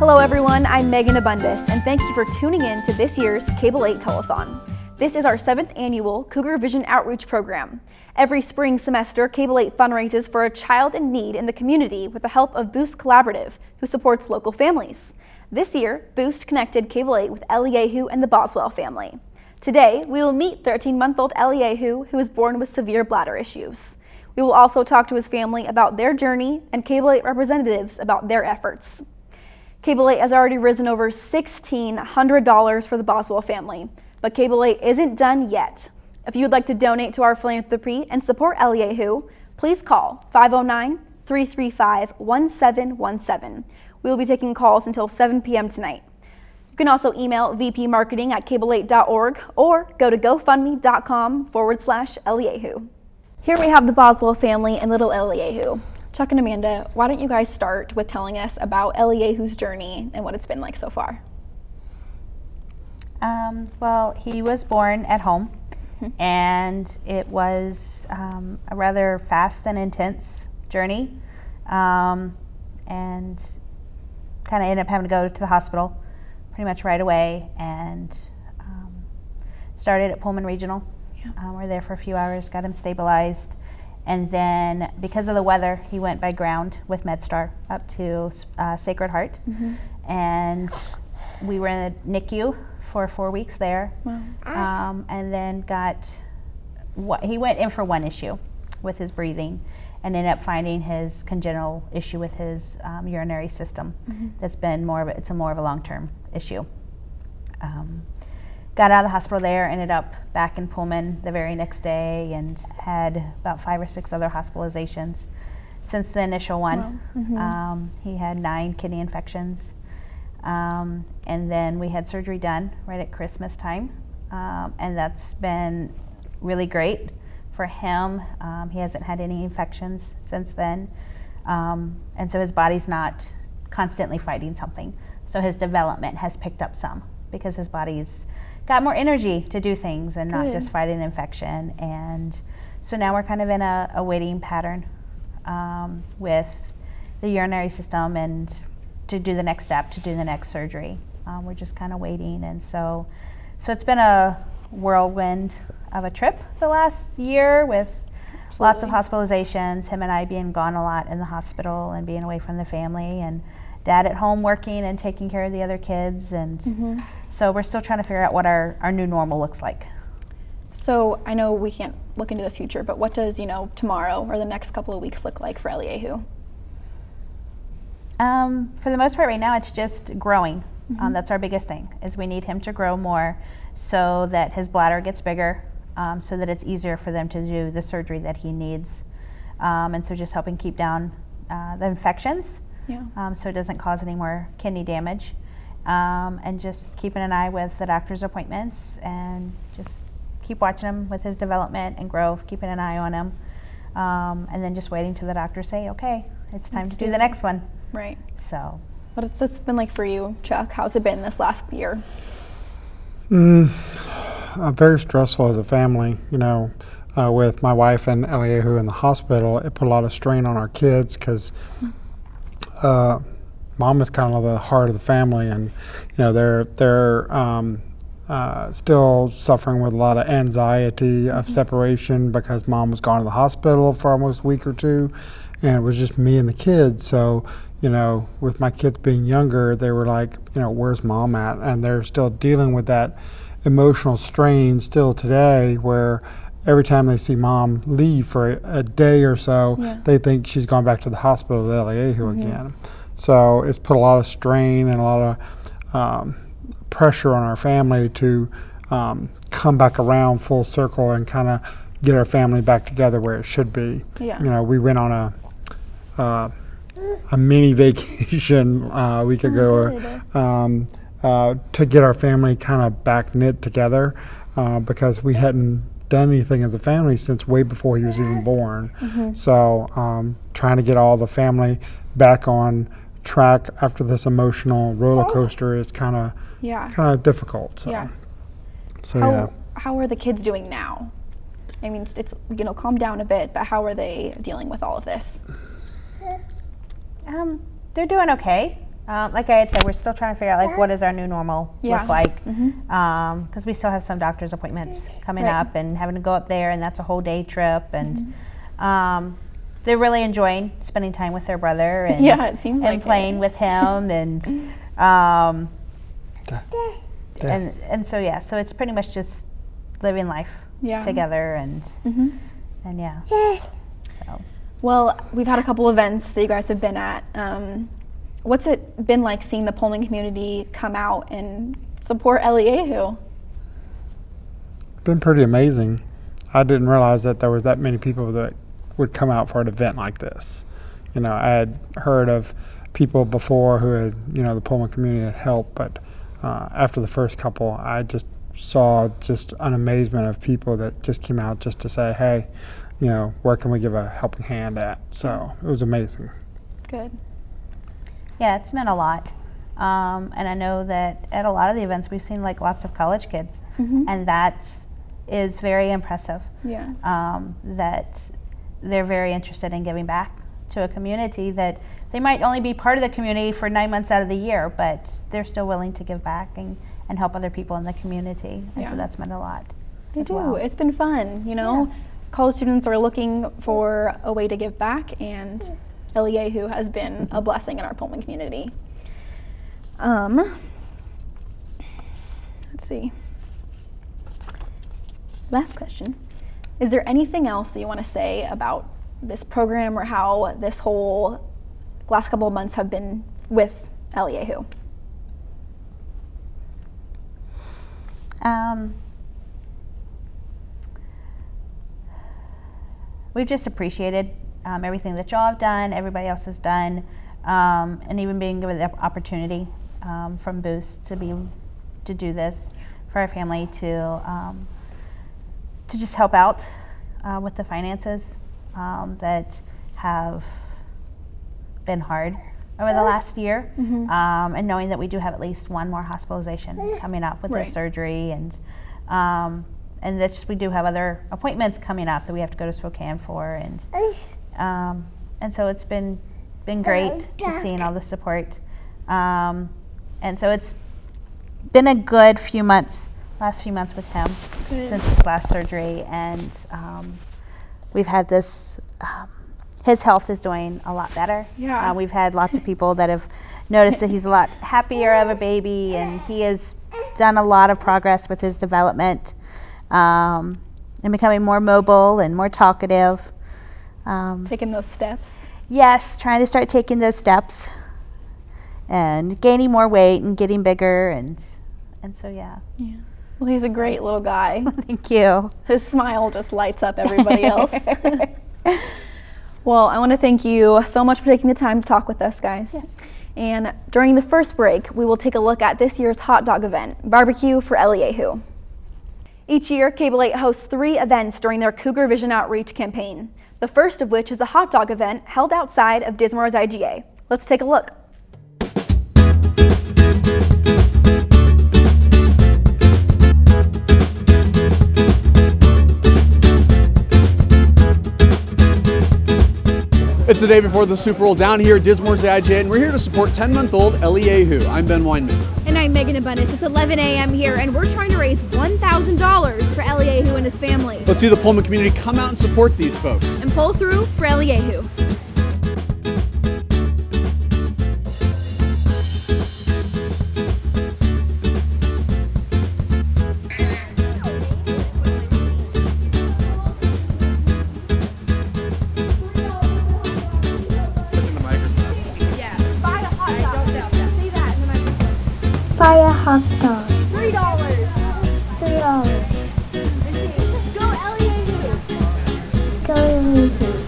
Hello everyone, I'm Megan Abundis, and thank you for tuning in to this year's Cable 8 Telethon. This is our 7th annual Cougar Vision Outreach Program. Every spring semester, Cable 8 fundraises for a child in need in the community with the help of Boost Collaborative, who supports local families. This year, Boost connected Cable 8 with Eliyahu and the Boswell family. Today, we will meet 13-month-old Eliyahu, who was born with severe bladder issues. We will also talk to his family about their journey and Cable 8 representatives about their efforts. Cable 8 has already risen over $1,600 for the Boswell family, but Cable 8 isn't done yet. If you would like to donate to our philanthropy and support Eliyahu, please call 509-335-1717. We will be taking calls until 7 p.m. tonight. You can also email vpmarketing@cable8.org or go to gofundme.com/Eliyahu. Here we have the Boswell family and little Eliyahu. Chuck and Amanda, why don't you guys start with telling us about Eliyahu's journey and what it's been like so far? Well, he was born at home, and it was a rather fast and intense journey, and kind of ended up having to go to the hospital pretty much right away, and started at Pullman Regional. Yeah. We were there for a few hours, got him stabilized. And then, because of the weather, he went by ground with MedStar up to Sacred Heart. And we were in a NICU for 4 weeks there. Wow. And then he went in for one issue with his breathing and ended up finding his congenital issue with his urinary system. That's been more of a long-term issue. Got out of the hospital there, ended up back in Pullman the very next day, and had about 5 or 6 other hospitalizations since the initial one. Wow. He had 9 kidney infections, and then we had surgery done right at Christmas time, and that's been really great for him. He hasn't had any infections since then, and so his body's not constantly fighting something. So his development has picked up some because his body's got more energy to do things and not just fight an infection. And so now we're kind of in a waiting pattern with the urinary system and to do the next step, to do the next surgery. We're just kind of waiting. And so it's been a whirlwind of a trip the last year with lots of hospitalizations, him and I being gone a lot in the hospital and being away from the family, and Dad at home working and taking care of the other kids. And so we're still trying to figure out what our new normal looks like. So I know we can't look into the future, but what does, tomorrow or the next couple of weeks look like for Eliyahu? For the most part right now, it's just growing. That's our biggest thing, is we need him to grow more so that his bladder gets bigger, so that it's easier for them to do the surgery that he needs. And so just helping keep down the infections. Yeah. So it doesn't cause any more kidney damage, and just keeping an eye with the doctor's appointments and just keep watching him with his development and growth, keeping an eye on him, and then just waiting till the doctor say, okay, it's time to do the next one. Right. So. What's this been like for you, Chuck? How's it been this last year? Very stressful as a family, with my wife and Eliyahu in the hospital. It put a lot of strain on our kids because Mom is kind of the heart of the family, and they're still suffering with a lot of anxiety of separation because Mom was gone to the hospital for almost a week or two, and it was just me and the kids. So with my kids being younger, they were like, where's Mom at? And they're still dealing with that emotional strain still today, where every time they see Mom leave for a day or so, they think she's gone back to the hospital with Eliyahu again. So it's put a lot of strain and a lot of pressure on our family to come back around full circle and kind of get our family back together where it should be. Yeah. We went on a mini vacation a week ago to get our family kind of back knit together because we hadn't done anything as a family since way before he was even born. So trying to get all the family back on track after this emotional roller coaster is kind of difficult. So. How are the kids doing now? I mean, it's calmed down a bit, but how are they dealing with all of this? They're doing okay. Like I had said, we're still trying to figure out, like, what does our new normal Yeah. look like? Because we still have some doctor's appointments coming Right. up and having to go up there, and that's a whole day trip. And they're really enjoying spending time with their brother and, Yeah, it seems like and playing it. with him. And so, yeah, so it's pretty much just living life Yeah. together. And yeah, so. Well, we've had a couple events that you guys have been at. What's it been like seeing the Pullman community come out and support Eliyahu? Been pretty amazing. I didn't realize that there was that many people that would come out for an event like this. You know, I had heard of people before who had, you know, the Pullman community had helped, but after the first couple, I just saw just an amazement of people that just came out just to say, hey, you know, where can we give a helping hand at? So it was amazing. Good. Yeah, it's meant a lot. And I know that at a lot of the events we've seen like lots of college kids, and that is very impressive. Yeah. That they're very interested in giving back to a community that they might only be part of the community for 9 months out of the year, but they're still willing to give back and help other people in the community. And Yeah. so that's meant a lot. They as do. well. It's been fun, you know. College students are looking for a way to give back, and Eliyahu has been a blessing in our Pullman community. Let's see. Last question. Is there anything else that you want to say about this program or how this whole last couple of months have been with Eliyahu? We've just appreciated everything that y'all have done, everybody else has done, and even being given the opportunity from Boost to do this for our family to just help out with the finances that have been hard over the last year, and knowing that we do have at least one more hospitalization coming up with this surgery, and that just we do have other appointments coming up that we have to go to Spokane for, and so it's been great just seeing all the support, and so it's been a good last few months with him since his last surgery, and we've had this. His health is doing a lot better. Yeah. We've had lots of people that have noticed that he's a lot happier of a baby, and he has done a lot of progress with his development, and becoming more mobile and more talkative. Taking those steps. Yes, trying to start taking those steps and gaining more weight and getting bigger, and so yeah. Yeah. Well, he's a great little guy. Thank you. His smile just lights up everybody else. Well, I want to thank you so much for taking the time to talk with us, guys. Yes. And during the first break, we will take a look at this year's hot dog event, Barbecue for Eliyahu. Each year, Cable 8 hosts 3 events during their Cougar Vision Outreach campaign. The first of which is the hot dog event held outside of Dismore's IGA. Let's take a look. It's the day before the Super Bowl down here at Dismore's IGA, and we're here to support 10-month-old Eliyahu. I'm Ben Weinman. And I'm Megan Abundance. It's 11 a.m. here, and we're trying to raise $1,000 for Eliyahu and his family. Let's see the Pullman community come out and support these folks. And pull through for Eliyahu. Buy a hot dog. $3. $3. Go Eliyahu. Go Eliyahu.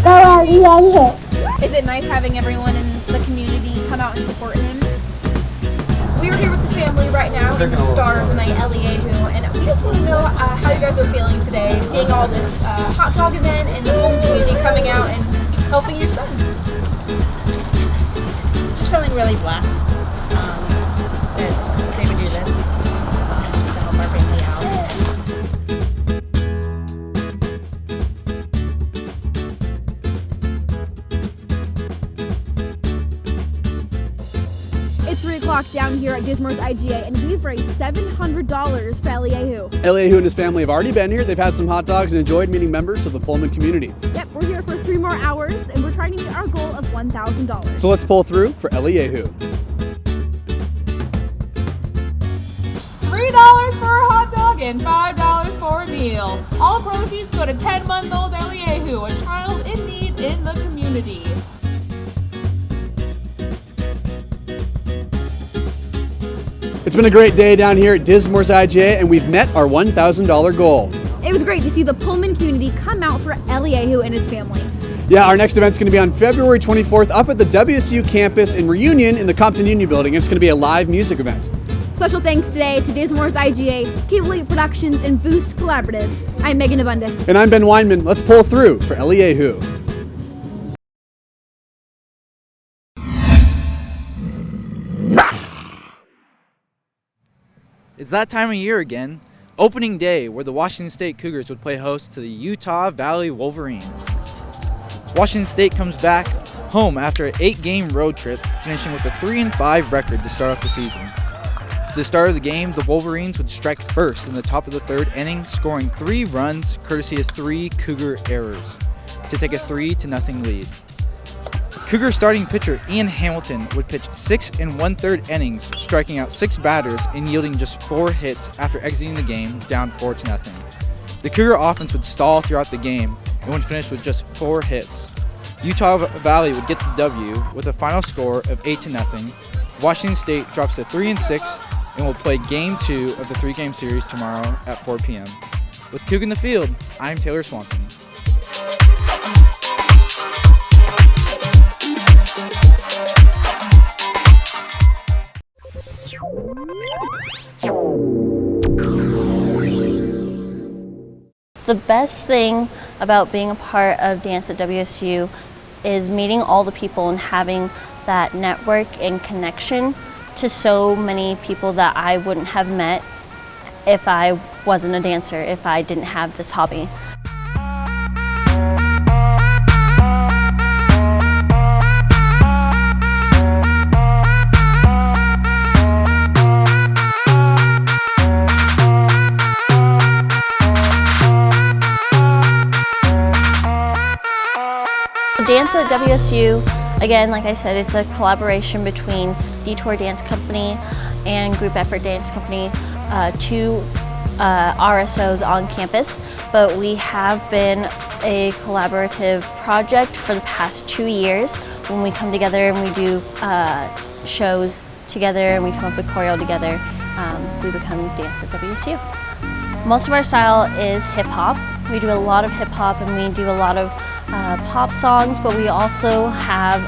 Go Eliyahu. Is it nice having everyone in the community come out and support him? We are here with the family right now in the star of the night, Eliyahu, and we just want to know how you guys are feeling today, seeing all this hot dog event and the Pullman community coming out and helping your son. Just feeling really blessed that they would do this just to help our family out. here at Dismore's IGA, and we've raised $700 for Eliyahu. Eliyahu and his family have already been here. They've had some hot dogs and enjoyed meeting members of the Pullman community. Yep, we're here for 3 more hours, and we're trying to meet our goal of $1,000. So let's pull through for Eliyahu. $3 for a hot dog and $5 for a meal. All proceeds go to 10-month-old Eliyahu, a child in need in the community. It's been a great day down here at Dismore's IGA, and we've met our $1,000 goal. It was great to see the Pullman community come out for Eliyahu and his family. Yeah, our next event's going to be on February 24th up at the WSU campus in Reunion in the Compton Union building. It's going to be a live music event. Special thanks today to Dismore's IGA, Cable 8 Productions, and Boost Collaborative. I'm Megan Abundis. And I'm Ben Weinman. Let's pull through for Eliyahu. It's that time of year again, opening day, where the Washington State Cougars would play host to the Utah Valley Wolverines. Washington State comes back home after an 8-game road trip, finishing with a 3-5 record to start off the season. At the start of the game, the Wolverines would strike first in the top of the 3rd inning, scoring 3 runs courtesy of 3 Cougar errors to take a 3-0 lead. Cougar starting pitcher Ian Hamilton would pitch 6 1/3 innings, striking out 6 batters and yielding just 4 hits after exiting the game down 4-0. The Cougar offense would stall throughout the game and would finish with just 4 hits. Utah Valley would get the W with a final score of 8-0. Washington State drops to 3-6 and will play Game 2 of the 3-game series tomorrow at 4 p.m. With Coug in the field, I'm Taylor Swanson. The best thing about being a part of dance at WSU is meeting all the people and having that network and connection to so many people that I wouldn't have met if I wasn't a dancer, if I didn't have this hobby. Dance at WSU, again, like I said, it's a collaboration between Detour Dance Company and Group Effort Dance Company, 2 RSOs on campus, but we have been a collaborative project for the past 2 years when we come together and we do shows together and we come up with choreo together. We become Dance at WSU. Most of our style is hip hop. We do a lot of hip hop and we do a lot of pop songs, but we also have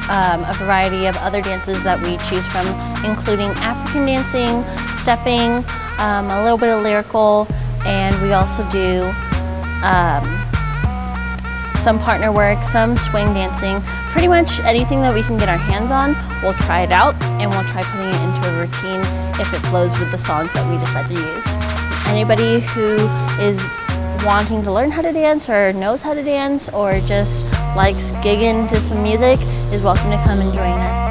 a variety of other dances that we choose from, including African dancing, stepping, a little bit of lyrical, and we also do some partner work, some swing dancing. Pretty much anything that we can get our hands on, we'll try it out and we'll try putting it into a routine if it flows with the songs that we decide to use. Anybody who is wanting to learn how to dance or knows how to dance or just likes gigging to some music is welcome to come and join us.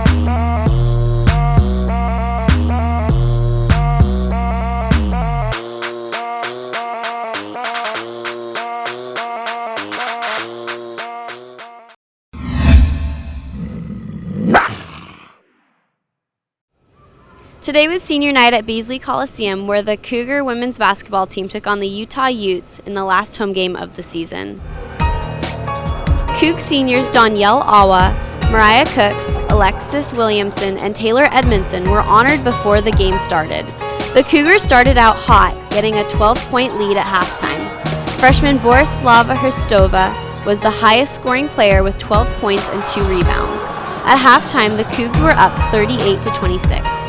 Today was senior night at Beasley Coliseum, where the Cougar women's basketball team took on the Utah Utes in the last home game of the season. Coug seniors Danielle Awa, Mariah Cooks, Alexis Williamson, and Taylor Edmondson were honored before the game started. The Cougars started out hot, getting a 12-point lead at halftime. Freshman Borislava Hristova was the highest scoring player with 12 points and 2 rebounds. At halftime, the Cougs were up 38-26.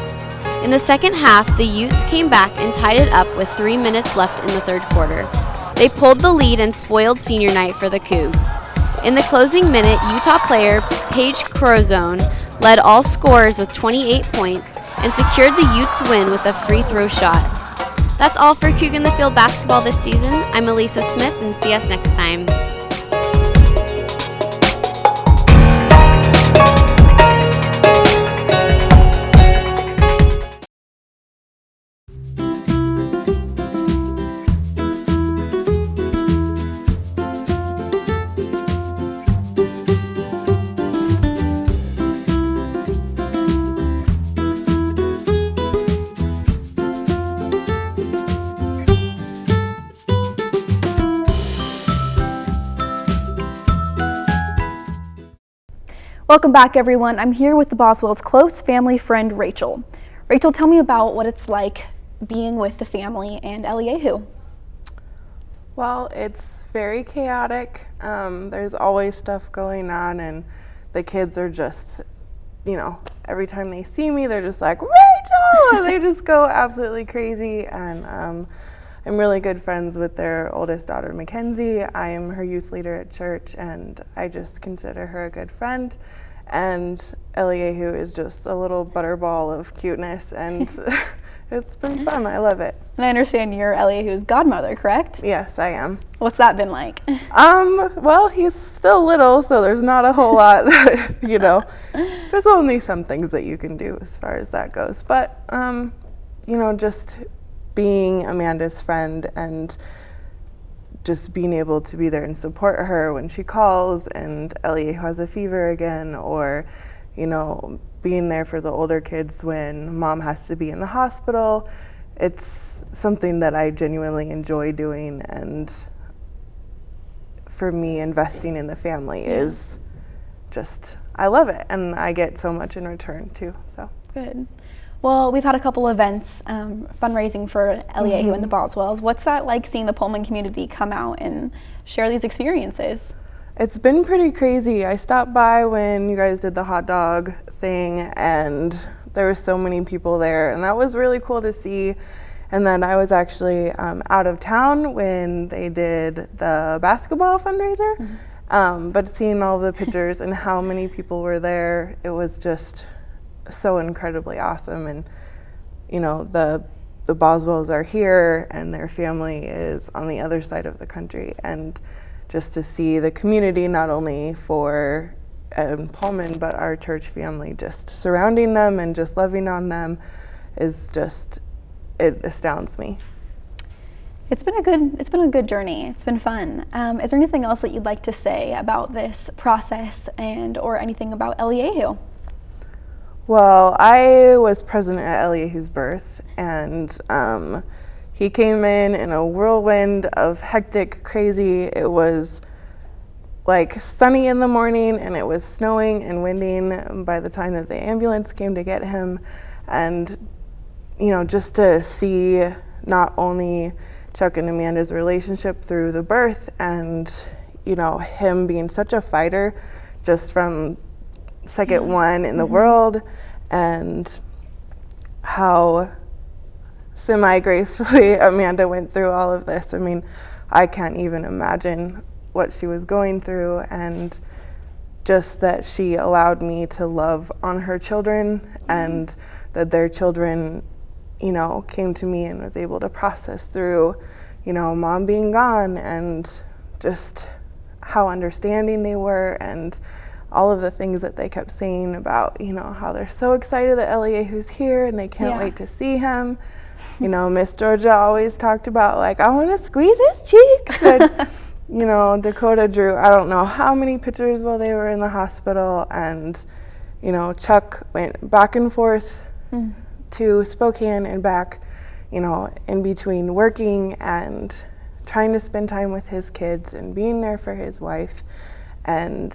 In the second half, the Utes came back and tied it up with 3 minutes left in the third quarter. They pulled the lead and spoiled senior night for the Cougs. In the closing minute, Utah player Paige Crozone led all scorers with 28 points and secured the Utes win with a free throw shot. That's all for Coug in the Field basketball this season. I'm Elisa Smith, and see us next time. Welcome back, everyone. I'm here with the Boswell's close family friend, Rachel. Rachel, tell me about what it's like being with the family and Eliyahu. Well, it's very chaotic. There's always stuff going on, and the kids are just, every time they see me, they're just like, Rachel! And they just go absolutely crazy. And I'm really good friends with their oldest daughter, Mackenzie. I am her youth leader at church, and I just consider her a good friend. And Eliyahu is just a little butterball of cuteness, and it's been fun. I love it. And I understand you're Eliyahu's godmother, correct? Yes, I am. What's that been like? Well, he's still little, so there's not a whole lot that, there's only some things that you can do as far as that goes. But, just being Amanda's friend and just being able to be there and support her when she calls and Eliyahu has a fever again, or, being there for the older kids when mom has to be in the hospital. It's something that I genuinely enjoy doing, and for me, investing in the family is just, I love it, and I get so much in return too, so. Good. Well, we've had a couple events fundraising for Eliyahu and the Boswells. What's that like, seeing the Pullman community come out and share these experiences? It's been pretty crazy. I stopped by when you guys did the hot dog thing, and there were so many people there, and that was really cool to see. And then I was actually out of town when they did the basketball fundraiser, but seeing all the pictures and how many people were there, it was just so incredibly awesome. And the Boswells are here and their family is on the other side of the country, and just to see the community, not only for Pullman but our church family, just surrounding them and just loving on them, is just, it astounds me. It's been a good journey. It's been fun. Is there anything else that you'd like to say about this process or anything about Eliyahu? Well, I was present at Eliyahu's birth, and he came in a whirlwind of hectic, crazy. It was like sunny in the morning, and it was snowing and winding by the time that the ambulance came to get him. And, just to see not only Chuck and Amanda's relationship through the birth and, him being such a fighter just from second one in the world, and how semi-gracefully Amanda went through all of this. I mean, I can't even imagine what she was going through, and just that she allowed me to love on her children, and that their children, came to me and was able to process through, mom being gone, and just how understanding they were, and all of the things that they kept saying about, how they're so excited that Eliyahu's here and they can't wait to see him. Miss Georgia always talked about, like, I want to squeeze his cheeks. And, Dakota drew, I don't know how many pictures while they were in the hospital. And, Chuck went back and forth to Spokane and back, in between working and trying to spend time with his kids and being there for his wife. And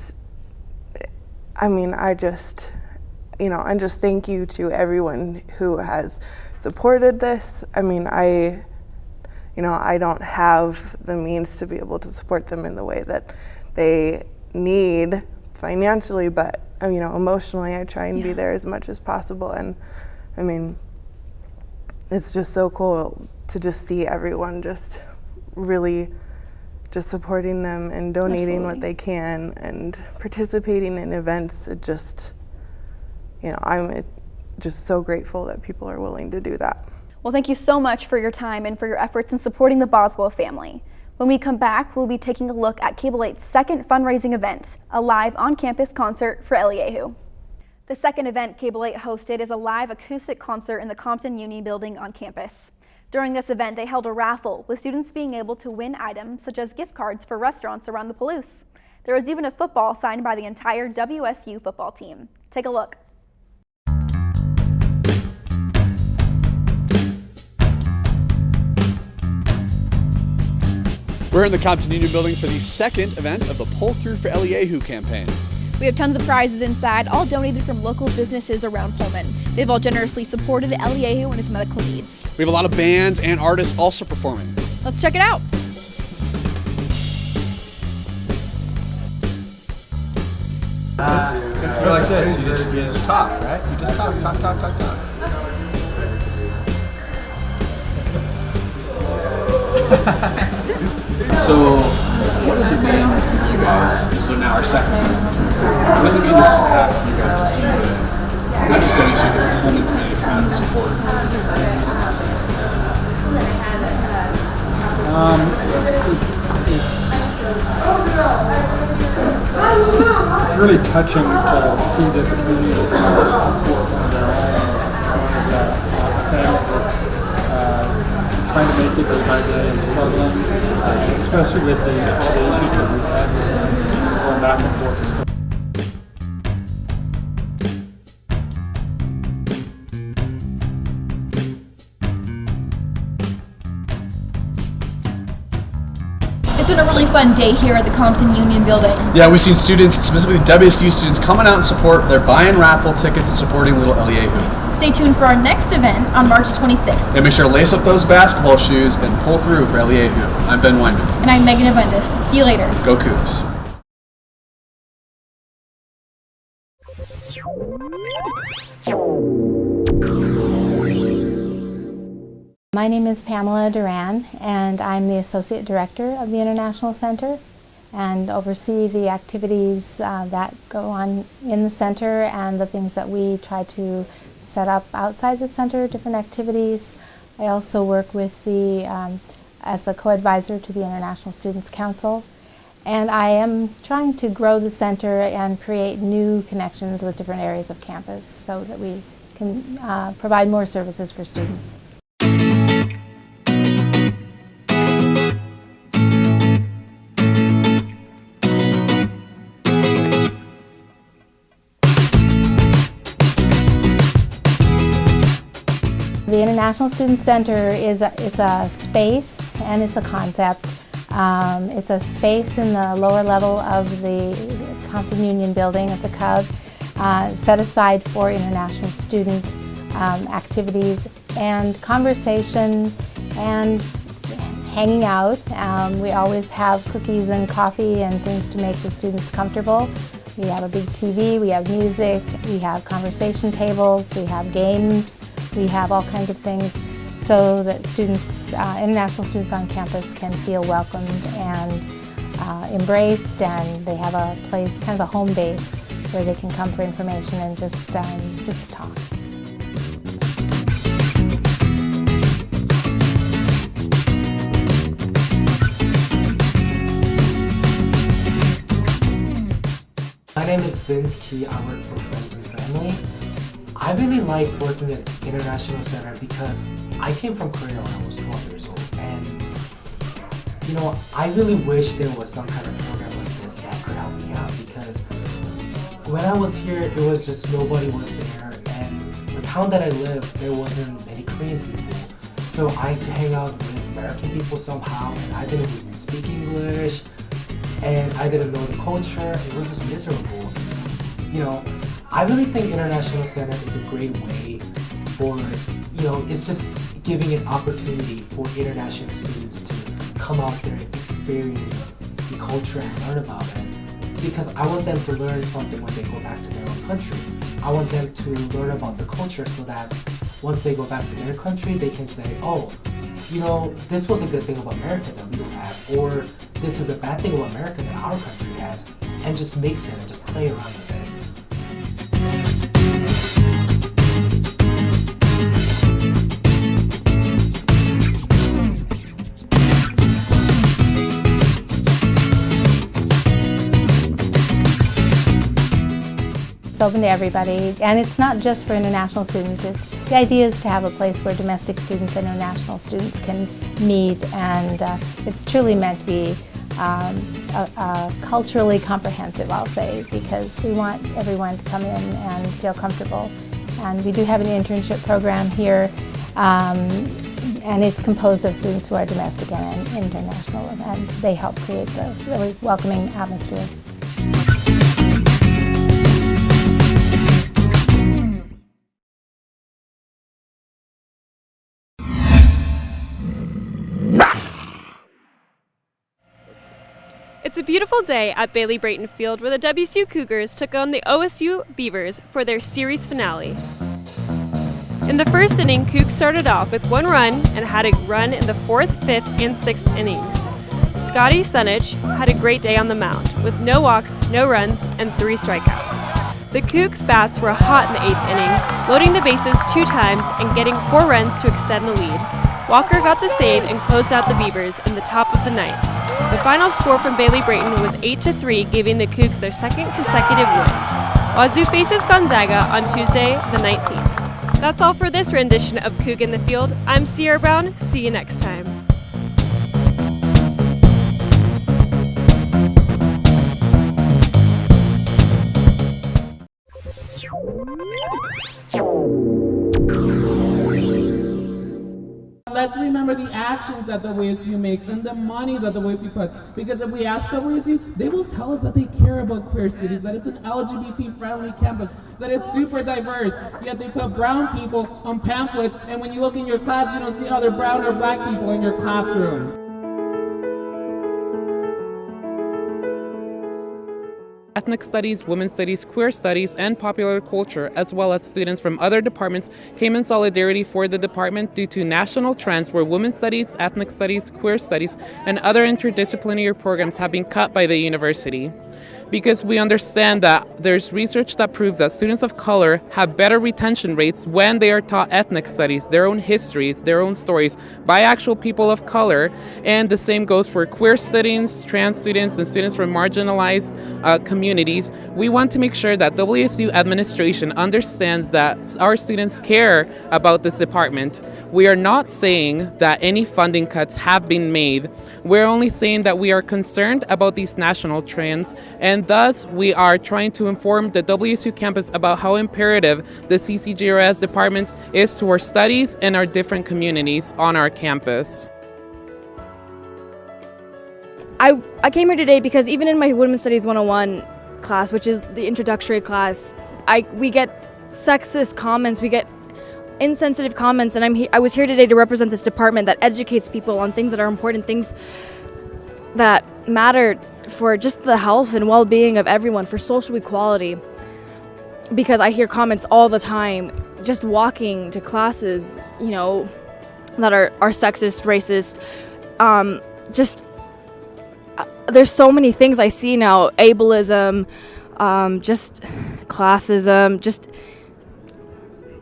I mean, I just, and just thank you to everyone who has supported this. I mean, I don't have the means to be able to support them in the way that they need financially, but, emotionally, I try and be there as much as possible. And I mean, it's just so cool to just see everyone just really just supporting them and donating what they can and participating in events. It just, I'm just so grateful that people are willing to do that. Well, thank you so much for your time and for your efforts in supporting the Boswell family. When we come back, we'll be taking a look at Cable 8's second fundraising event, a live on-campus concert for Eliyahu. The second event Cable 8 hosted is a live acoustic concert in the Compton Uni building on campus. During this event, they held a raffle with students being able to win items such as gift cards for restaurants around the Palouse. There was even a football signed by the entire WSU football team. Take a look. We're in the Compton Union building for the second event of the Pull Through for Eliyahu campaign. We have tons of prizes inside, all donated from local businesses around Pullman. They've all generously supported Eliyahu and his medical needs. We have a lot of bands and artists also performing. Let's check it out. It's like this. You just talk, right? You just talk. So, what does it mean for you guys? This is now our second one. What does it mean for you guys to see not just WSU, but the Pullman community come out and support? It's really touching to see that the community will come out and support one of their own, a family that's trying to make it day by day and struggling, especially with all the issues that we've had with them going back and forth. It's been a really fun day here at the Compton Union Building. Yeah, we've seen students, specifically WSU students, coming out and support. They're buying raffle tickets and supporting little Eliyahu. Stay tuned for our next event on March 26th. And make sure to lace up those basketball shoes and pull through for Eliyahu. I'm Ben Weinman. And I'm Megan Abundis. See you later. Go Cougs. My name is Pamela Duran, and I'm the Associate Director of the International Center and oversee the activities that go on in the center and the things that we try to set up outside the center, different activities. I also work with as the co-advisor to the International Students Council, and I am trying to grow the center and create new connections with different areas of campus so that we can provide more services for students. The International Student Center it's a space and it's a concept. It's a space in the lower level of the Compton Union building at the Cub, set aside for international student activities and conversation and hanging out. We always have cookies and coffee and things to make the students comfortable. We have a big TV, we have music, we have conversation tables, we have games. We have all kinds of things so that students, international students on campus can feel welcomed and embraced, and they have a place, kind of a home base, where they can come for information and just to talk. My name is Vince Key. I work for Friends and Family. I really like working at International Center because I came from Korea when I was 12 years old, and you know, I really wish there was some kind of program like this that could help me out, because when I was here it was just nobody was there, and the town that I lived there wasn't many Korean people, so I had to hang out with American people somehow, and I didn't even speak English and I didn't know the culture. It was just miserable. You know, I really think International Center is a great way for, you know, it's just giving an opportunity for international students to come out there, experience the culture and learn about it. Because I want them to learn something when they go back to their own country. I want them to learn about the culture so that once they go back to their country, they can say, oh, you know, this was a good thing about America that we don't have, or this is a bad thing about America that our country has, and just mix it and just play around with it. It's open to everybody, and it's not just for international students. The idea is to have a place where domestic students and international students can meet, and it's truly meant to be culturally comprehensive, I'll say, because we want everyone to come in and feel comfortable. And we do have an internship program here, and it's composed of students who are domestic and international, and they help create the really welcoming atmosphere. It's a beautiful day at Bailey Brayton Field where the WSU Cougars took on the OSU Beavers for their series finale. In the first inning, Cougs started off with 1 run and had a run in the 4th, 5th, and 6th innings. Scotty Sunich had a great day on the mound with no walks, no runs, and 3 strikeouts. The Cougs' bats were hot in the 8th inning, loading the bases 2 times and getting 4 runs to extend the lead. Walker got the save and closed out the Beavers in the top of the 9th. The final score from Bailey Brayton was 8-3, giving the Cougs their 2nd consecutive win. Wazoo faces Gonzaga on Tuesday, the 19th. That's all for this rendition of Coug in the Field. I'm Sierra Brown. See you next time. Let's remember the actions that WSU makes and the money that WSU puts. Because if we ask WSU, they will tell us that they care about queer cities, that it's an LGBT-friendly campus, that it's super diverse. Yet they put brown people on pamphlets, and when you look in your class, you don't see other brown or black people in your classroom. Ethnic studies, women's studies, queer studies, and popular culture, as well as students from other departments, came in solidarity for the department due to national trends where women's studies, ethnic studies, queer studies, and other interdisciplinary programs have been cut by the university. Because we understand that there's research that proves that students of color have better retention rates when they are taught ethnic studies, their own histories, their own stories by actual people of color. And the same goes for queer students, trans students, and students from marginalized communities. We want to make sure that WSU administration understands that our students care about this department. We are not saying that any funding cuts have been made. We're only saying that we are concerned about these national trends, and thus we are trying to inform the WSU campus about how imperative the CCGRS department is to our studies and our different communities on our campus. I came here today because even in my Women's Studies 101 class, which is the introductory class, we get sexist comments, we get insensitive comments, and I was here today to represent this department that educates people on things that are important, things that matter for just the health and well-being of everyone, for social equality. Because I hear comments all the time, just walking to classes, you know, that are sexist, racist, there's so many things I see now, ableism, just classism,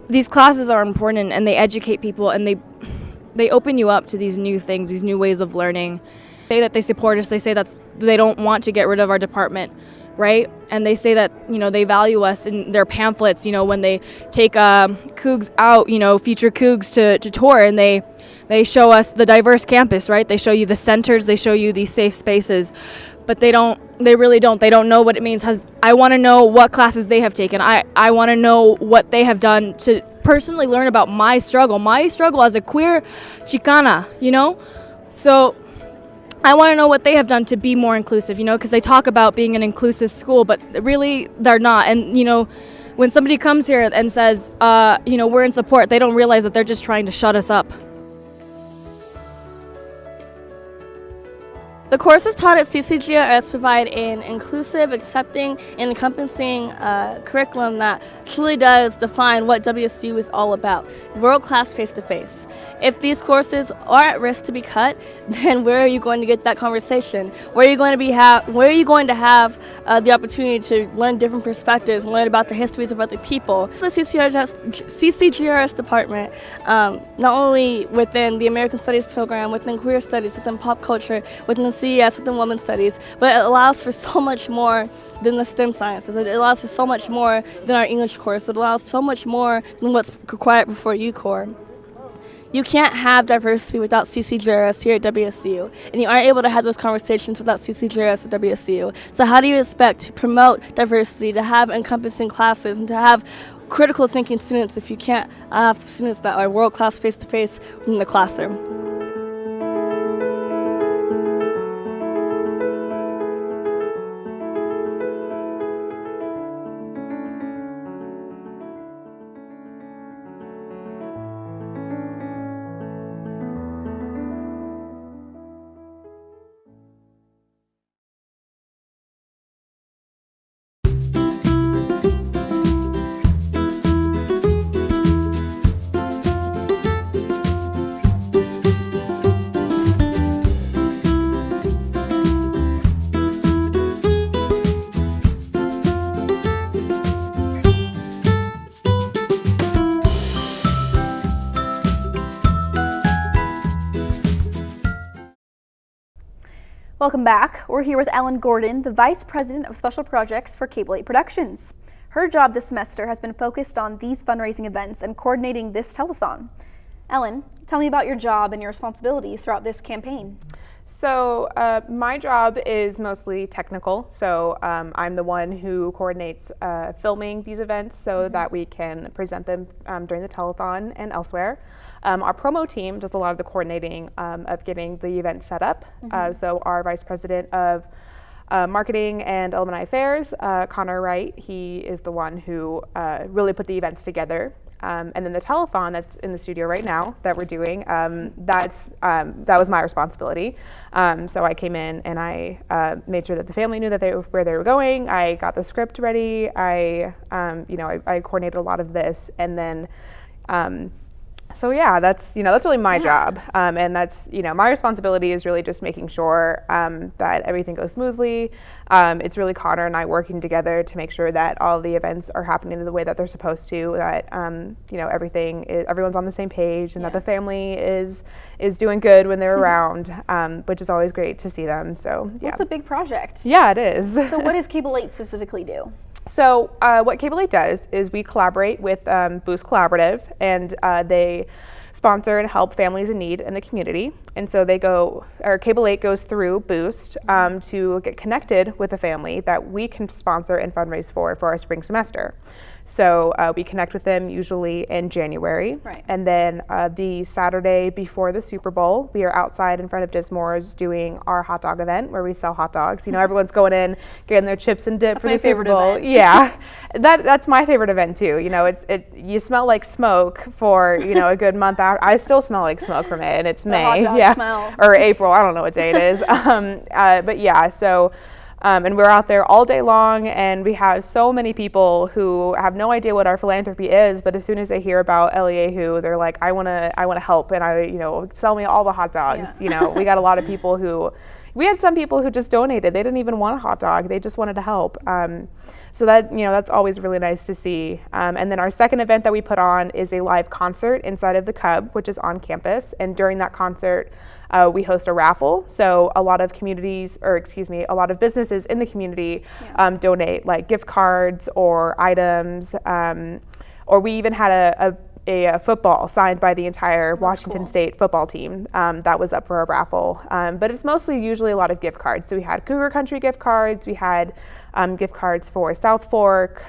these classes are important and they educate people and they open you up to these new things, these new ways of learning. They say that they support us, they say that they don't want to get rid of our department, right? And they say that, you know, they value us in their pamphlets, you know, when they take Cougs out, you know, future Cougs to tour, and they show us the diverse campus, right? They show you the centers, they show you these safe spaces, but they really don't know what it means. I want to know what classes they have taken. I want to know what they have done to personally learn about my struggle as a queer Chicana, you know? So I want to know what they have done to be more inclusive, you know, because they talk about being an inclusive school, but really they're not. And, you know, when somebody comes here and says, you know, we're in support, they don't realize that they're just trying to shut us up. The courses taught at CCGRS provide an inclusive, accepting, and encompassing curriculum that truly does define what WSU is all about, world-class face-to-face. If these courses are at risk to be cut, then where are you going to get that conversation? Where are you going to have the opportunity to learn different perspectives and learn about the histories of other people? The CCGRS department, not only within the American Studies program, within queer studies, within pop culture, within the CES, within women's studies, but it allows for so much more than the STEM sciences. It allows for so much more than our English course. It allows so much more than what's required before UCore. You can't have diversity without CCGRS here at WSU, and you aren't able to have those conversations without CCGRS at WSU. So how do you expect to promote diversity, to have encompassing classes, and to have critical thinking students if you can't have students that are world-class face-to-face in the classroom? Welcome back. We're here with Ellen Gordon, the Vice President of Special Projects for Cable 8 Productions. Her job this semester has been focused on these fundraising events and coordinating this telethon. Ellen, tell me about your job and your responsibilities throughout this campaign. So my job is mostly technical, so I'm the one who coordinates filming these events so that we can present them during the telethon and elsewhere. Our promo team does a lot of the coordinating of getting the event set up. So our Vice President of Marketing and Alumni Affairs, Connor Wright, he is the one who really put the events together. And then the telethon that's in the studio right now that we're doing, that was my responsibility. So I came in and I made sure that the family knew that where they were going. I got the script ready. I coordinated a lot of this, and then. So yeah, that's really my job, and that's my responsibility is really just making sure that everything goes smoothly. It's really Connor and I working together to make sure that all the events are happening the way that they're supposed to. That everyone's on the same page, and that the family is doing good when they're around, which is always great to see them. So yeah, it's a big project. Yeah, it is. So what does Cable 8 specifically do? So what Cable 8 does is we collaborate with Boost Collaborative, and they sponsor and help families in need in the community. And so Cable 8 goes through Boost to get connected with a family that we can sponsor and fundraise for our spring semester. So we connect with them usually in January. Right. And then the Saturday before the Super Bowl, we are outside in front of Dismore's doing our hot dog event where we sell hot dogs. Everyone's going in, getting their chips and dip for the Super Bowl. Event. Yeah, that's my favorite event too. You smell like smoke for a good month out. I still smell like smoke from it, and it's May. Hot dog smell. Or April. I don't know what day it is. But yeah, so. And we're out there all day long, and we have so many people who have no idea what our philanthropy is, but as soon as they hear about Eliyahu, they're like, I want to help, and sell me all the hot dogs. Yeah. We got a lot of people we had some people who just donated. They didn't even want a hot dog. They just wanted to help. So that, that's always really nice to see. And then our second event that we put on is a live concert inside of the Cub, which is on campus. And during that concert, we host a raffle. So a lot of a lot of businesses in the community donate like gift cards or items. Or we even had a football signed by the entire Washington State football team that was up for a raffle. But it's usually a lot of gift cards. So we had Cougar Country gift cards. We had gift cards for South Fork.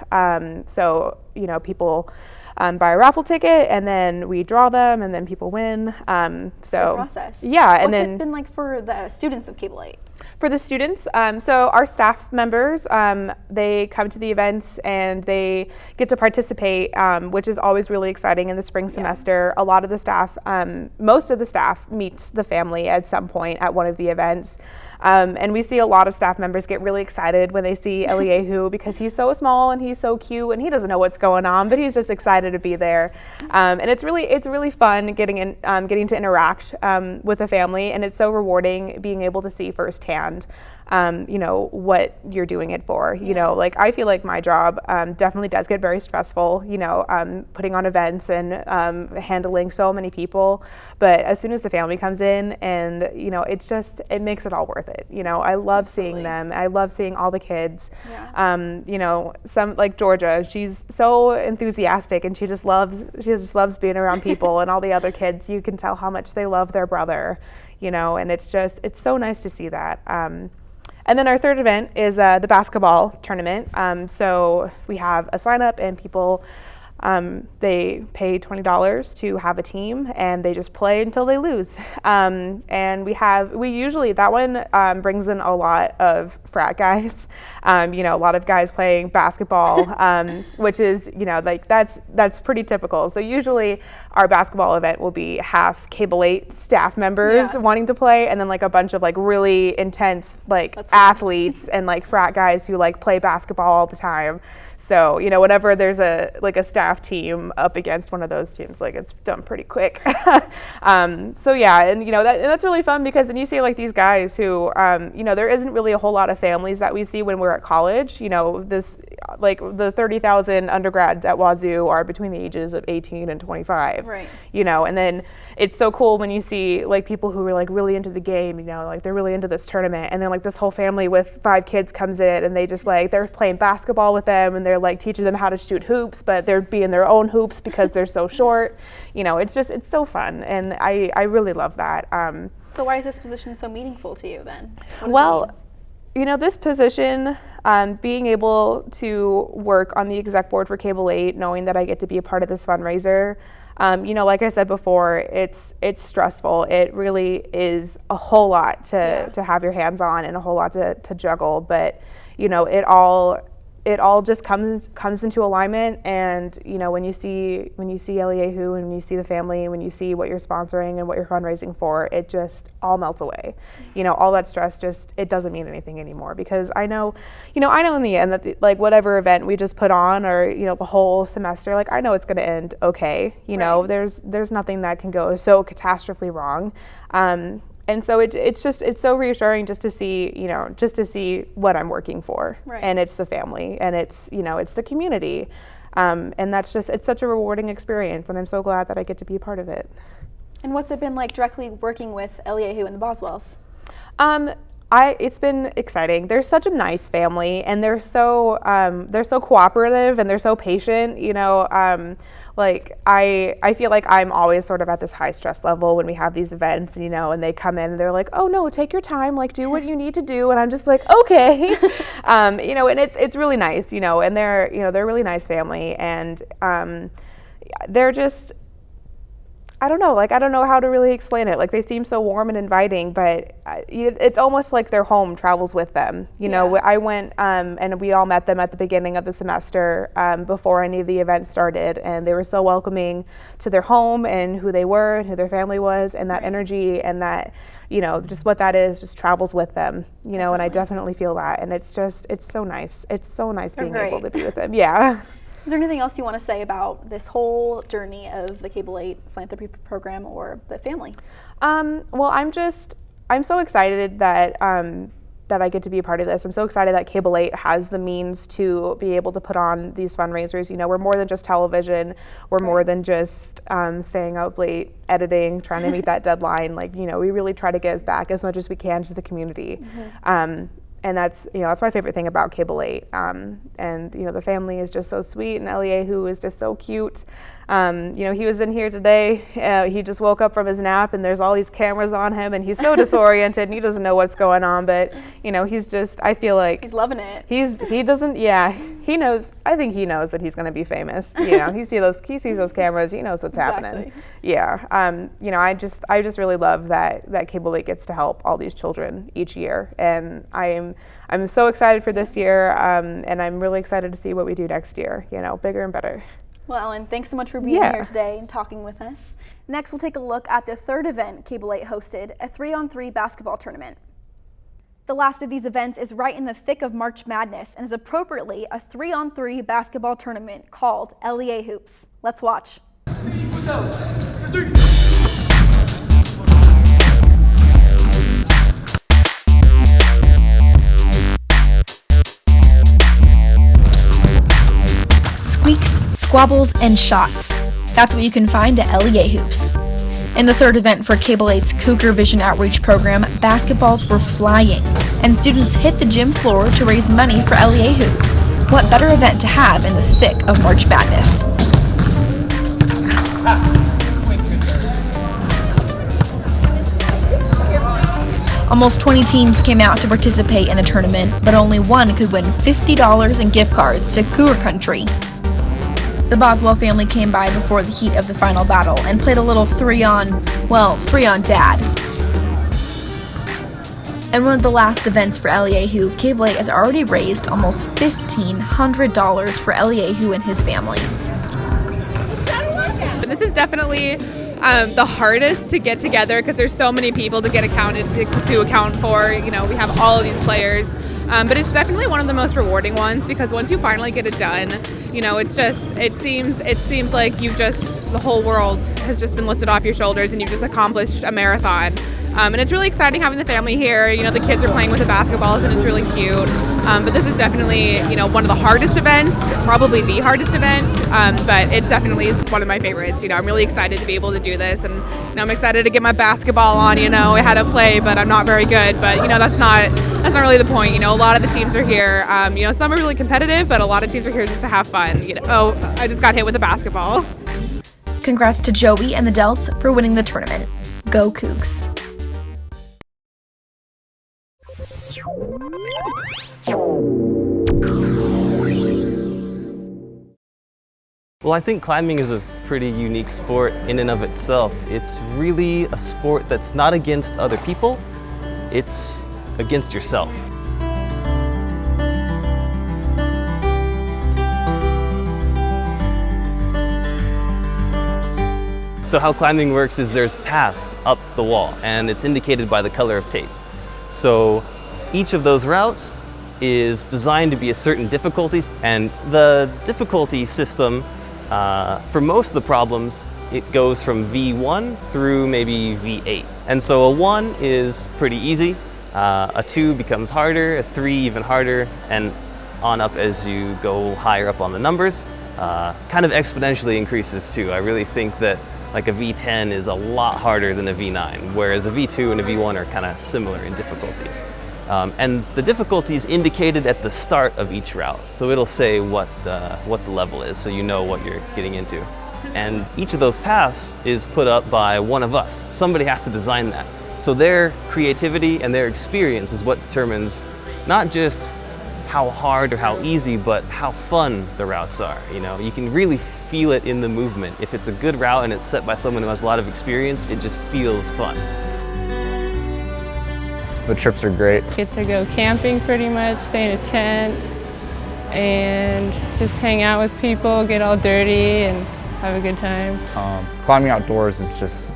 People buy a raffle ticket, and then we draw them, and then people win. The process. Yeah. What's and then it been like for the students of Cable 8? For the students, so our staff members, they come to the events and they get to participate, which is always really exciting in the spring semester. A lot of the staff, most of the staff meets the family at some point at one of the events. And we see a lot of staff members get really excited when they see Eliyahu because he's so small and he's so cute and he doesn't know what's going on, but he's just excited to be there. And it's really fun getting to interact with the family, and it's so rewarding being able to see firsthand what you're doing it for. I feel like my job definitely does get very stressful, putting on events and handling so many people. But as soon as the family comes in, and it makes it all worth it. I love seeing them. I love seeing all the kids. Yeah. Some like Georgia, she's so enthusiastic, and she just loves being around people and all the other kids. You can tell how much they love their brother. And it's so nice to see that. And then our third event is the basketball tournament. So we have a sign up, and people, they pay $20 to have a team, and they just play until they lose. And we usually, that one brings in a lot of frat guys, a lot of guys playing basketball, which is, that's pretty typical. So usually our basketball event will be half Cable 8 staff members wanting to play, and then like a bunch of like really intense athletes and like frat guys who like play basketball all the time. So, whenever there's a staff team up against one of those teams, like it's done pretty quick. So yeah, and that's really fun because then you see like these guys who, there isn't really a whole lot of families that we see when we're at college. like the 30,000 undergrads at Wazoo are between the ages of 18 and 25. Right. You know, and then it's so cool when you see like people who are like really into the game, you know, like they're really into this tournament, and then like this whole family with 5 kids comes in and they just like, they're playing basketball with them and they're like teaching them how to shoot hoops, but they're being their own hoops because they're so short. You know, it's so fun, and I really love that. So why is this position so meaningful to you then? Well, you know, this position, being able to work on the exec board for Cable 8, knowing that I get to be a part of this fundraiser, you know, like I said before, it's stressful. It really is a whole lot to have your hands on and a whole lot to juggle, but you know, it all just comes into alignment. And you know, when you see Eliyahu and when you see the family and when you see what you're sponsoring and what you're fundraising for, it just all melts away. You know, all that stress it doesn't mean anything anymore, because I know in the end that like whatever event we just put on, or you know, the whole semester, like I know it's going to end okay. You know, there's nothing that can go so catastrophically wrong. And so it's so reassuring just to see what I'm working for. Right. And it's the family, and it's, you know, it's the community. And it's such a rewarding experience, and I'm so glad that I get to be a part of it. And what's it been like directly working with Eliyahu and the Boswells? It's been exciting. They're such a nice family, and they're so cooperative, and they're so patient. You know, like I feel like I'm always sort of at this high stress level when we have these events, you know, and they come in and they're like, oh no, take your time, like do what you need to do, and I'm just like, okay. You know, and it's really nice, you know, and they're a really nice family, and they're just, I don't know how to really explain it. Like they seem so warm and inviting, but it's almost like their home travels with them. You know, I went and we all met them at the beginning of the semester before any of the events started, and they were so welcoming to their home and who they were and who their family was, and that energy and that, you know, just what that is just travels with them, you know, and I definitely feel that, and it's so nice. It's so nice being able to be with them. Yeah. Is there anything else you want to say about this whole journey of the Cable 8 philanthropy program or the family? Well, I'm so excited that I get to be a part of this. I'm so excited that Cable 8 has the means to be able to put on these fundraisers. You know, we're more than just television. We're more than just staying up late editing, trying to meet that deadline. Like, you know, we really try to give back as much as we can to the community. Mm-hmm. And that's my favorite thing about Cable 8. And, you know, the family is just so sweet, and Eliyahu is just so cute. You know, he was in here today. He just woke up from his nap, and there's all these cameras on him, and he's so disoriented, and he doesn't know what's going on. But, you know, he's just, I feel like he's loving it. He knows. I think he knows that he's going to be famous. You know, he sees those cameras. He knows what's happening. Yeah. You know, I just really love that Cable 8 gets to help all these children each year, and I'm so excited for this year, and I'm really excited to see what we do next year. You know, bigger and better. Well, Ellen, thanks so much for being here today and talking with us. Next, we'll take a look at the third event Cable 8 hosted, a 3-on-3 basketball tournament. The last of these events is right in the thick of March Madness and is appropriately a 3-on-3 basketball tournament called LEA Hoops. Let's watch. Squeaks, squabbles, and shots. That's what you can find at LEA Hoops. In the third event for Cable 8's Cougar Vision Outreach Program, basketballs were flying, and students hit the gym floor to raise money for Eliyahu. What better event to have in the thick of March Madness? Almost 20 teams came out to participate in the tournament, but only one could win $50 in gift cards to Cougar Country. The Boswell family came by before the heat of the final battle and played a little 3-on dad. In one of the last events for Eliyahu, Cable 8 has already raised almost $1,500 for Eliyahu and his family. This is definitely the hardest to get together because there's so many people to get to account for. You know, we have all of these players. But it's definitely one of the most rewarding ones because once you finally get it done, you know, it seems like the whole world has just been lifted off your shoulders and you've just accomplished a marathon. And it's really exciting having the family here. You know, the kids are playing with the basketballs and it's really cute. But this is definitely, you know, one of the hardest events, probably the hardest event. But it definitely is one of my favorites. You know, I'm really excited to be able to do this, and you know, I'm excited to get my basketball on. You know, I had to play, but I'm not very good. But you know, that's not really the point. You know, a lot of the teams are here. You know, some are really competitive, but a lot of teams are here just to have fun. You know, oh, I just got hit with a basketball. Congrats to Joey and the Delts for winning the tournament. Go Cougs. Well, I think climbing is a pretty unique sport in and of itself. It's really a sport that's not against other people, it's against yourself. So how climbing works is there's paths up the wall, and it's indicated by the color of tape. So each of those routes is designed to be a certain difficulty, and the difficulty system for most of the problems, it goes from V1 through maybe V8. And so a 1 is pretty easy, a 2 becomes harder, a 3 even harder, and on up as you go higher up on the numbers. Kind of exponentially increases too. I really think that like a V10 is a lot harder than a V9, whereas a V2 and a V1 are kind of similar in difficulty. And the difficulty is indicated at the start of each route. So it'll say what the level is, so you know what you're getting into. And each of those paths is put up by one of us. Somebody has to design that. So their creativity and their experience is what determines not just how hard or how easy, but how fun the routes are. You know, you can really feel it in the movement. If it's a good route and it's set by someone who has a lot of experience, it just feels fun. The trips are great. Get to go camping pretty much, stay in a tent, and just hang out with people, get all dirty, and have a good time. Climbing outdoors is just,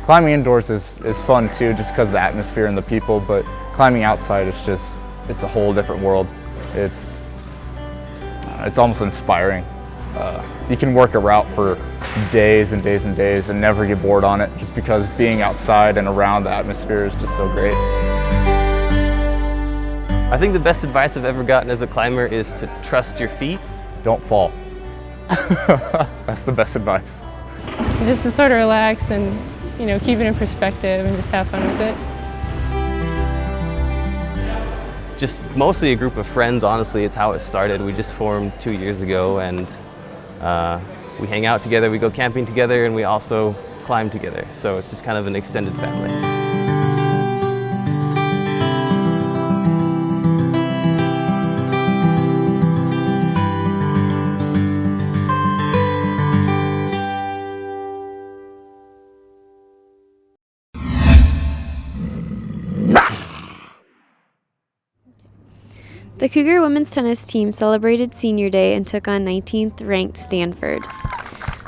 climbing indoors is fun too, just because of the atmosphere and the people, but climbing outside is just, it's a whole different world. It's almost inspiring. You can work a route for days and days and days and never get bored on it, just because being outside and around the atmosphere is just so great. I think the best advice I've ever gotten as a climber is to trust your feet. Don't fall. That's the best advice. Just to sort of relax and, you know, keep it in perspective and just have fun with it. Just mostly a group of friends, honestly. It's how it started. We just formed 2 years ago, and we hang out together, we go camping together, and we also climb together. So it's just kind of an extended family. The Cougar women's tennis team celebrated Senior Day and took on 19th ranked Stanford.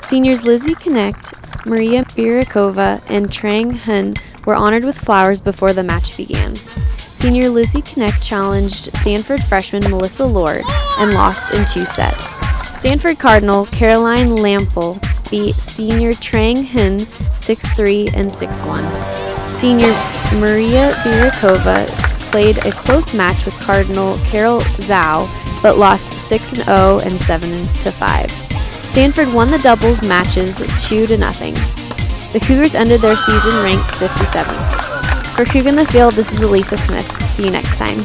Seniors Lizzie Connect, Maria Birakova, and Trang Hun were honored with flowers before the match began. Senior Lizzie Connect challenged Stanford freshman Melissa Lord and lost in 2 sets. Stanford Cardinal Caroline Lampel beat senior Trang Hun 6-3 and 6-1. Senior Maria Birakova played a close match with Cardinal Carol Zhao, but lost 6-0 and 7-5. Stanford won the doubles matches 2-0. The Cougars ended their season ranked 57th. For Cougar in the Field, this is Elisa Smith. See you next time.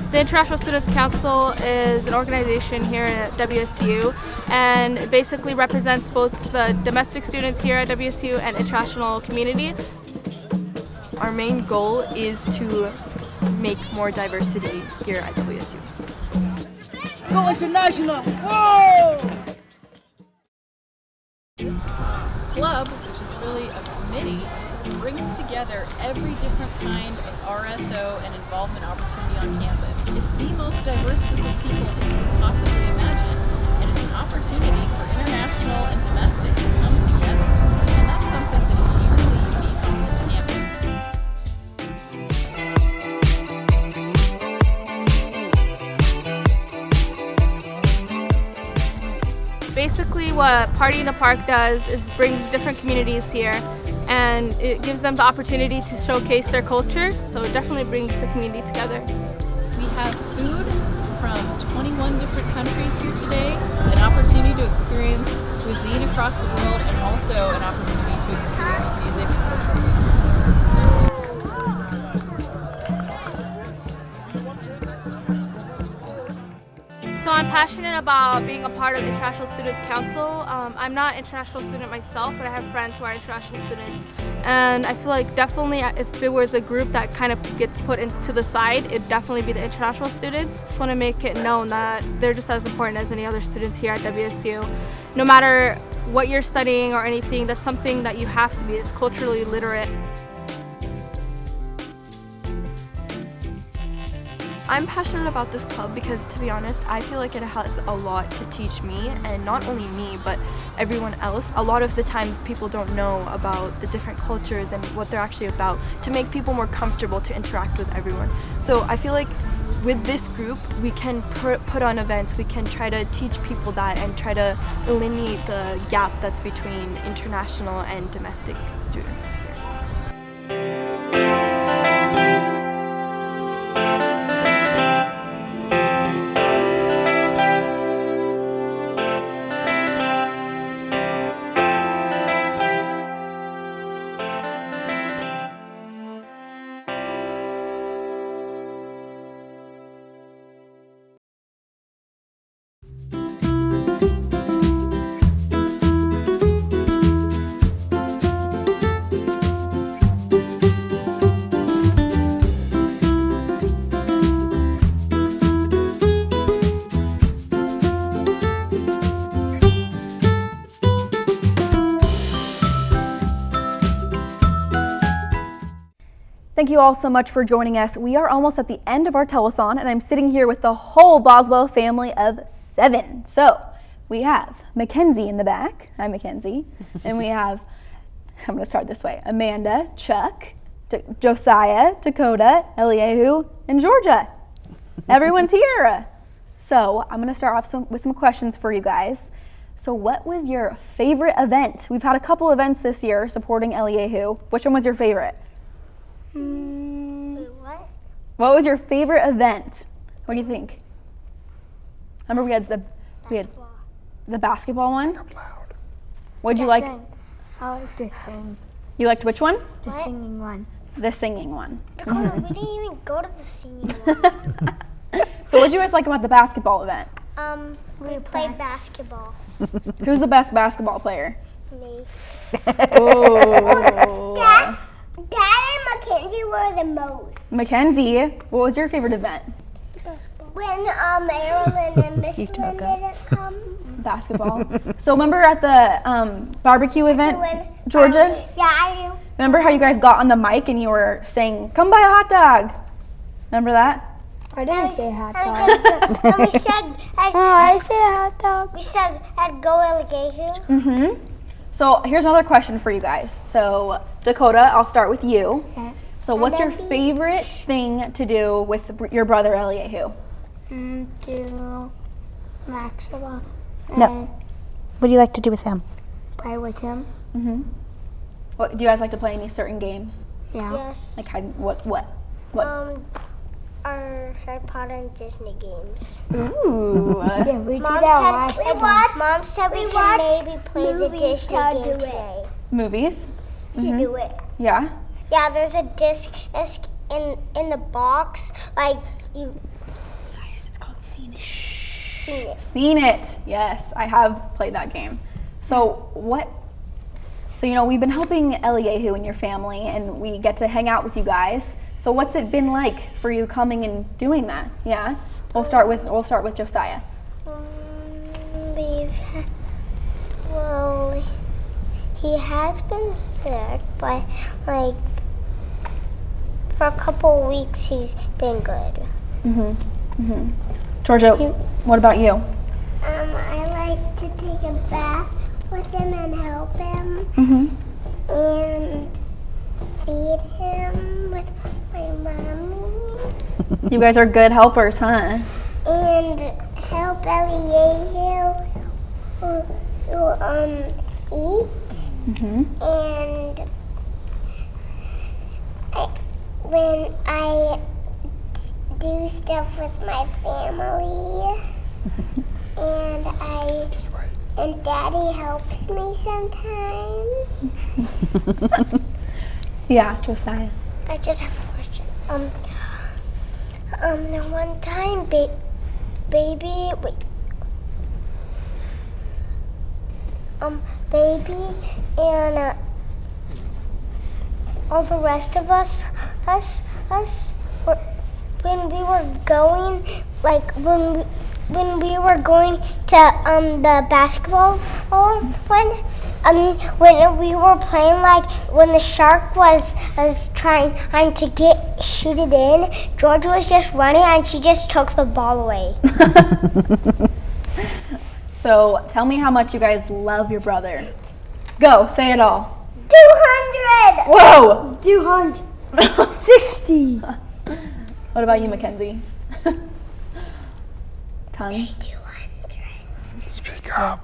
The International Students Council is an organization here at WSU, and it basically represents both the domestic students here at WSU and international community. Our main goal is to make more diversity here at WSU. Go international! Whoa! This club, which is really a committee, brings together every different kind of RSO and involvement opportunity on campus. It's the most diverse group of people that you can possibly imagine, and it's an opportunity for international and domestic to come together. And that's something something that is truly unique on this campus. Basically what Party in the Park does is brings different communities here, and it gives them the opportunity to showcase their culture, so it definitely brings the community together. We have food from 21 different countries here today, an opportunity to experience cuisine across the world, and also an opportunity to experience music and cultural performances. So I'm passionate about being a part of International Students Council. I'm not an international student myself, but I have friends who are international students. And I feel like definitely if there was a group that kind of gets put into the side, it'd definitely be the international students. I want to make it known that they're just as important as any other students here at WSU. No matter what you're studying or anything, that's something that you have to be, is culturally literate. I'm passionate about this club because, to be honest, I feel like it has a lot to teach me, and not only me, but everyone else. A lot of the times people don't know about the different cultures and what they're actually about, to make people more comfortable to interact with everyone. So I feel like with this group, we can put on events, we can try to teach people that and try to eliminate the gap that's between international and domestic students here. Thank you all so much for joining us. We are almost at the end of our telethon, and I'm sitting here with the whole Boswell family of 7. So we have Mackenzie in the back. Hi, Mackenzie. And we have, I'm going to start this way, Amanda, Chuck, Josiah, Dakota, Eliyahu, and Georgia. Everyone's here. So I'm going to start off with some questions for you guys. So what was your favorite event? We've had a couple events this year supporting Eliyahu. Which one was your favorite? What? What was your favorite event? What do you think? Remember we had the basketball one? What did you like? I like to sing. You liked which one? The singing one. The singing one. Dakota, we didn't even go to the singing one. So what did you guys like about the basketball event? We played basketball. Who's the best basketball player? Me. Oh. Dad and Mackenzie were the most. Mackenzie, what was your favorite event? When Marilyn and Miss Lynn didn't come. Basketball. So remember at the barbecue event, Georgia? Yeah, I do. Remember how you guys got on the mic and you were saying, "Come buy a hot dog"? Remember that? I didn't say hot dog. And we said, I said hot dog. We said, I'd go Eliyahu. Mm-hmm. So here's another question for you guys. So Dakota, I'll start with you. Okay. So what's your favorite thing to do with your brother Eliyahu? Do basketball. No. What do you like to do with him? Play with him. Mm-hmm. What do you guys like to play? Any certain games? Yeah. Yes. Like what? Our Harry Potter and Disney games. Ooh. Yeah, we Mom said we can maybe play the Disney game today. Movies? To do it. Yeah? Yeah, there's a disc in the box. Like you. Sorry, it's called Seen It. Seen It. Seen It. Yes, I have played that game. So we've been helping Eliyahu and your family, and we get to hang out with you guys. So what's it been like for you coming and doing that? Yeah? We'll start with Josiah. He has been sick, but for a couple of weeks he's been good. Georgia, what about you? I like to take a bath with him and help him. and feed him with my mommy. You guys are good helpers, huh? And help Eliyahu eat. And when I do stuff with my family, and Daddy helps me sometimes. Yeah, Josiah. I just have a question. The one time, baby, and all the rest of us, when we were going, like when we were going to the basketball when we were playing, like when the shark was trying to shoot it in, Georgia was just running and she just took the ball away. So tell me how much you guys love your brother. Go, say it all. 200! Whoa! 260! What about you, Mackenzie? Tons? Say 200. Speak up.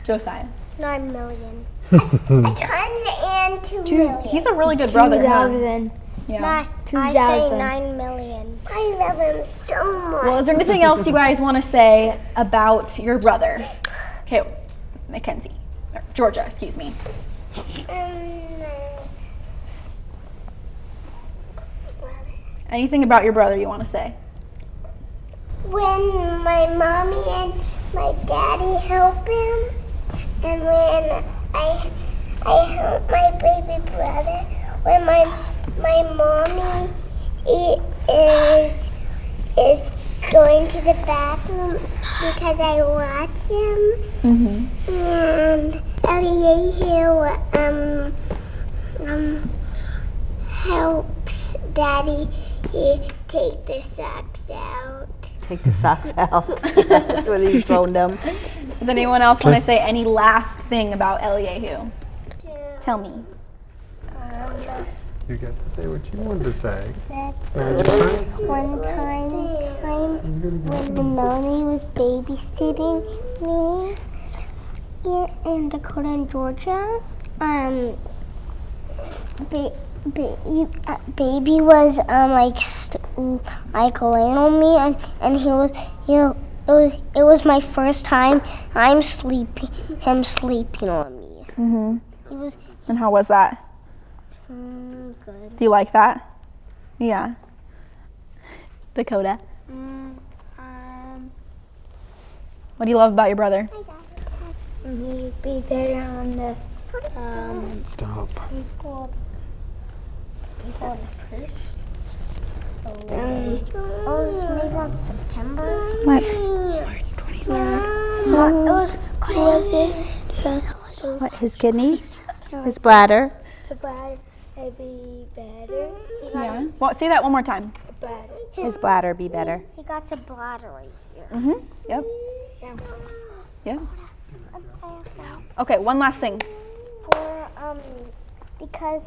Josiah. 9 million. Tons and 2 million. He's a really good brother, huh? 2,000. Yeah. I say 9 million. I love him so much. Well, is there anything else you guys want to say about your brother? Okay, Mackenzie. Or Georgia, excuse me. Anything about your brother you want to say? When my mommy and my daddy help him, and when I help my baby brother, when my mommy is going to the bathroom because I watch him, and Eliyahu helps Daddy take the socks out. Take the socks out. That's where you've thrown them. Does anyone else want to say any last thing about Eliyahu? Tell me. You get to say what you wanted to say. One time when Melanie was babysitting me in Dakota and Georgia, baby was like laying on me, and it was my first time him sleeping on me. And how was that? Good. Do you like that? Yeah. Dakota. What do you love about your brother? He'd be better on the Stop. It was maybe on September. What? What? His kidneys? His bladder? The bladder would be better. Yeah. Well, say that one more time. His bladder be better. He got a bladder right here. Yep. Yep. Okay, one last thing. Because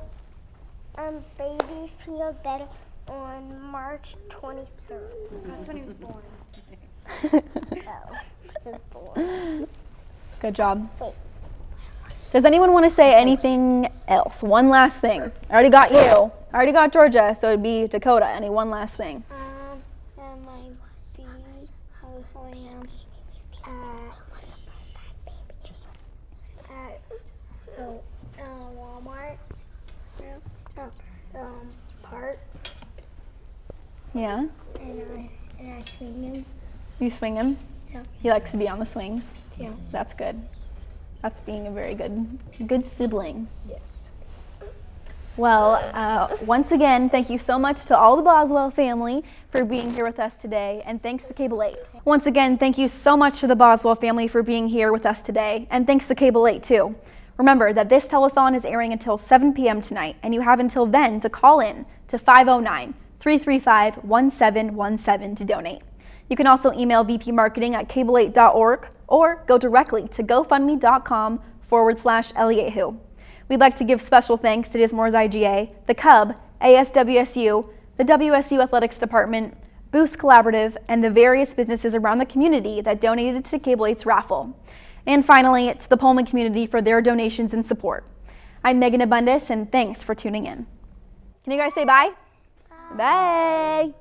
baby feels better on March 23rd. That's when he was born. He was born. Good job. Wait. Does anyone want to say anything else? One last thing. I already got you. I already got Georgia, so it'd be Dakota. Any one last thing? Walmart. Park. Yeah. And I swing him. You swing him? Yeah. He likes to be on the swings? Yeah. That's good. That's being a very good sibling. Yes. Well, once again, thank you so much to all the Boswell family for being here with us today, and thanks to Cable 8. Once again, thank you so much to the Boswell family for being here with us today, and thanks to Cable 8 too. Remember that this telethon is airing until 7 p.m. tonight, and you have until then to call in to 509-335-1717 to donate. You can also email vpmarketing@cable8.org or go directly to gofundme.com/Eliyahu. We'd like to give special thanks to Dismore's IGA, the Cub, ASWSU, the WSU Athletics Department, Boost Collaborative, and the various businesses around the community that donated to Cable 8's raffle. And finally, to the Pullman community for their donations and support. I'm Megan Abundis, and thanks for tuning in. Can you guys say bye? Bye.